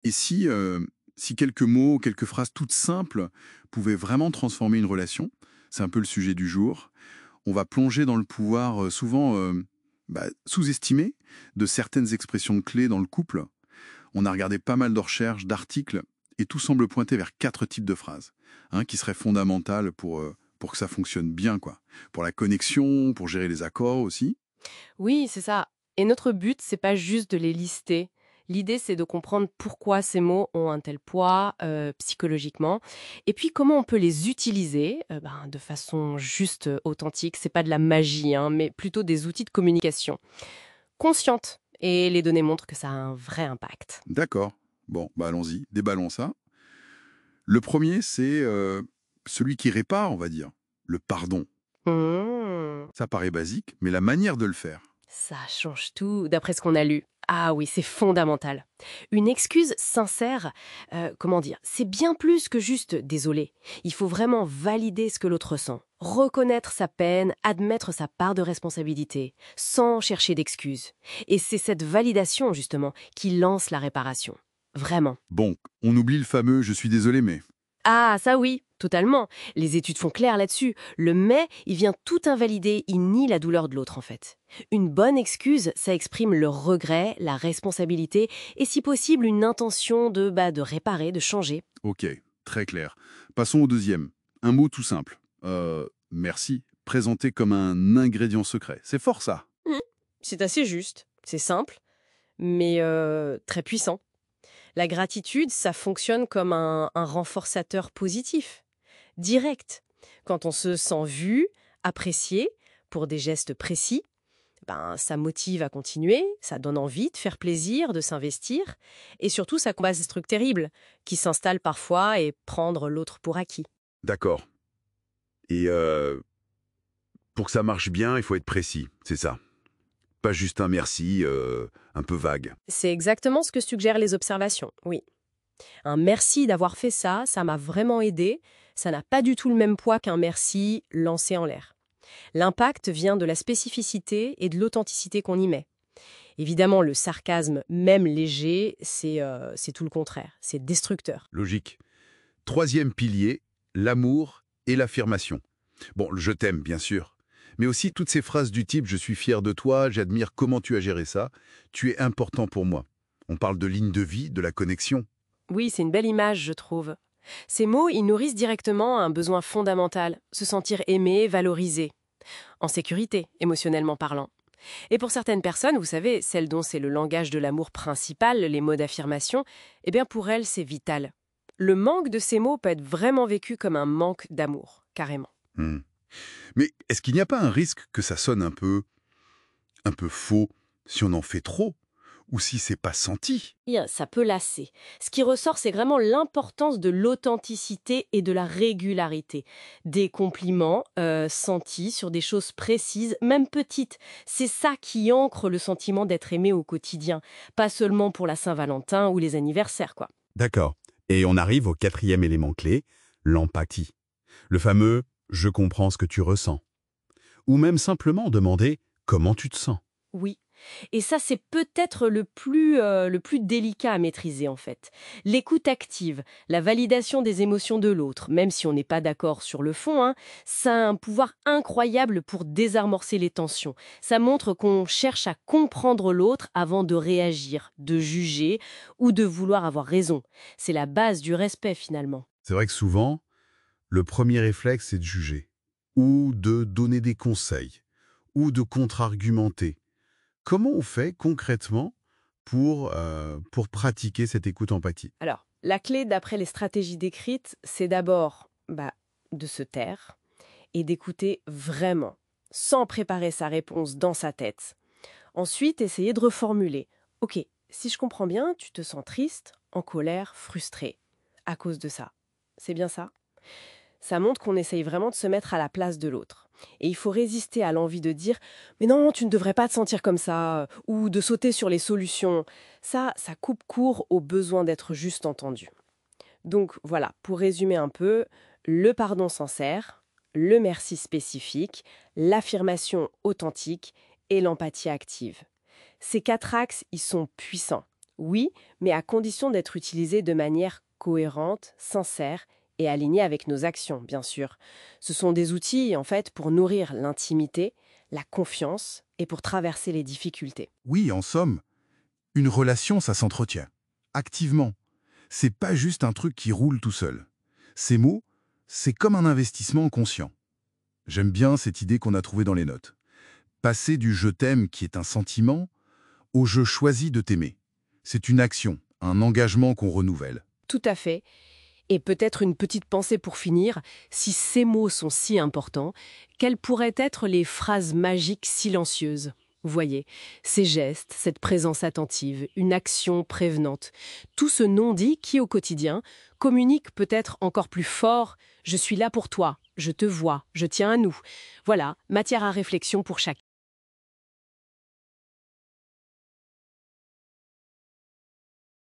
Et si quelques mots, quelques phrases toutes simples pouvaient vraiment transformer une relation, c'est un peu le sujet du jour. On va plonger dans le pouvoir souvent sous-estimé de certaines expressions clés dans le couple. On a regardé pas mal de recherches, d'articles, et tout semble pointer vers 4 types de phrases, qui seraient fondamentales pour que ça fonctionne bien, quoi. Pour la connexion, pour gérer les accords aussi. Oui, c'est ça. Et notre but, c'est pas juste de les lister. L'idée, c'est de comprendre pourquoi ces mots ont un tel poids psychologiquement, et puis comment on peut les utiliser de façon juste authentique. C'est pas de la magie, hein, mais plutôt des outils de communication consciente. Et les données montrent que ça a un vrai impact. D'accord. Bon, bah allons-y, déballons ça. Le premier, c'est celui qui répare, on va dire. Le pardon. Mmh. Ça paraît basique, mais la manière de le faire. Ça change tout, d'après ce qu'on a lu. Ah oui, c'est fondamental. Une excuse sincère, comment dire, c'est bien plus que juste désolé. Il faut vraiment valider ce que l'autre ressent, reconnaître sa peine, admettre sa part de responsabilité, sans chercher d'excuses. Et c'est cette validation, justement, qui lance la réparation. Vraiment. Bon, on oublie le fameux «je suis désolé, mais». Ah, ça oui, totalement. Les études font clair là-dessus. Le mais, il vient tout invalider, il nie la douleur de l'autre en fait. Une bonne excuse, ça exprime le regret, la responsabilité et si possible une intention de réparer, de changer. Ok, très clair. Passons au deuxième. Un mot tout simple. Merci, présenté comme un ingrédient secret. C'est fort ça. Mhm. C'est assez juste, c'est simple, mais très puissant. La gratitude, ça fonctionne comme un renforçateur positif, direct. Quand on se sent vu, apprécié, pour des gestes précis, ça motive à continuer, ça donne envie de faire plaisir, de s'investir, et surtout ça combat ces trucs terribles qui s'installent parfois et prendre l'autre pour acquis. D'accord. Et pour que ça marche bien, il faut être précis, c'est ça. Pas juste un merci, un peu vague. C'est exactement ce que suggèrent les observations, oui. Un merci d'avoir fait ça, ça m'a vraiment aidé, ça n'a pas du tout le même poids qu'un merci lancé en l'air. L'impact vient de la spécificité et de l'authenticité qu'on y met. Évidemment, le sarcasme, même léger, c'est tout le contraire, c'est destructeur. Logique. Troisième pilier, l'amour et l'affirmation. Bon, le je t'aime, bien sûr. Mais aussi toutes ces phrases du type «je suis fier de toi», «j'admire comment tu as géré ça», «tu es important pour moi». On parle de ligne de vie, de la connexion. Oui, c'est une belle image, je trouve. Ces mots, ils nourrissent directement un besoin fondamental, se sentir aimé, valorisé, en sécurité, émotionnellement parlant. Et pour certaines personnes, vous savez, celles dont c'est le langage de l'amour principal, les mots d'affirmation, eh bien pour elles, c'est vital. Le manque de ces mots peut être vraiment vécu comme un manque d'amour, carrément. Hmm. Mais est-ce qu'il n'y a pas un risque que ça sonne un peu faux si on en fait trop ou si c'est pas senti? Bien, ça peut lasser. Ce qui ressort, c'est vraiment l'importance de l'authenticité et de la régularité. Des compliments sentis sur des choses précises, même petites. C'est ça qui ancre le sentiment d'être aimé au quotidien, pas seulement pour la Saint-Valentin ou les anniversaires, quoi. D'accord. Et on arrive au quatrième élément clé, l'empathie. Le fameux «je comprends ce que tu ressens». Ou même simplement demander «comment tu te sens». Oui. Et ça, c'est peut-être le plus délicat à maîtriser, en fait. L'écoute active, la validation des émotions de l'autre, même si on n'est pas d'accord sur le fond, hein, ça a un pouvoir incroyable pour désamorcer les tensions. Ça montre qu'on cherche à comprendre l'autre avant de réagir, de juger ou de vouloir avoir raison. C'est la base du respect, finalement. C'est vrai que souvent, le premier réflexe, c'est de juger, ou de donner des conseils, ou de contre-argumenter. Comment on fait concrètement pour pratiquer cette écoute empathie? Alors, la clé, d'après les stratégies décrites, c'est d'abord de se taire et d'écouter vraiment, sans préparer sa réponse dans sa tête. Ensuite, essayer de reformuler. Ok, si je comprends bien, tu te sens triste, en colère, frustré. À cause de ça. C'est bien ça? Ça montre qu'on essaye vraiment de se mettre à la place de l'autre. Et il faut résister à l'envie de dire «Mais non, tu ne devrais pas te sentir comme ça» ou de sauter sur les solutions. Ça coupe court au besoin d'être juste entendu. Donc voilà, pour résumer un peu, le pardon sincère, le merci spécifique, l'affirmation authentique et l'empathie active. Ces 4 axes, ils sont puissants. Oui, mais à condition d'être utilisés de manière cohérente, sincère et alignée avec nos actions, bien sûr. Ce sont des outils, en fait, pour nourrir l'intimité, la confiance et pour traverser les difficultés. Oui, en somme, une relation, ça s'entretient. Activement. C'est pas juste un truc qui roule tout seul. Ces mots, c'est comme un investissement conscient. J'aime bien cette idée qu'on a trouvée dans les notes. Passer du «je t'aime» qui est un sentiment au «je choisis de t'aimer». C'est une action, un engagement qu'on renouvelle. Tout à fait. Et peut-être une petite pensée pour finir, si ces mots sont si importants, quelles pourraient être les phrases magiques silencieuses? Vous voyez, ces gestes, cette présence attentive, une action prévenante, tout ce non-dit qui, au quotidien, communique peut-être encore plus fort « je suis là pour toi, je te vois, je tiens à nous ». Voilà, matière à réflexion pour chacun.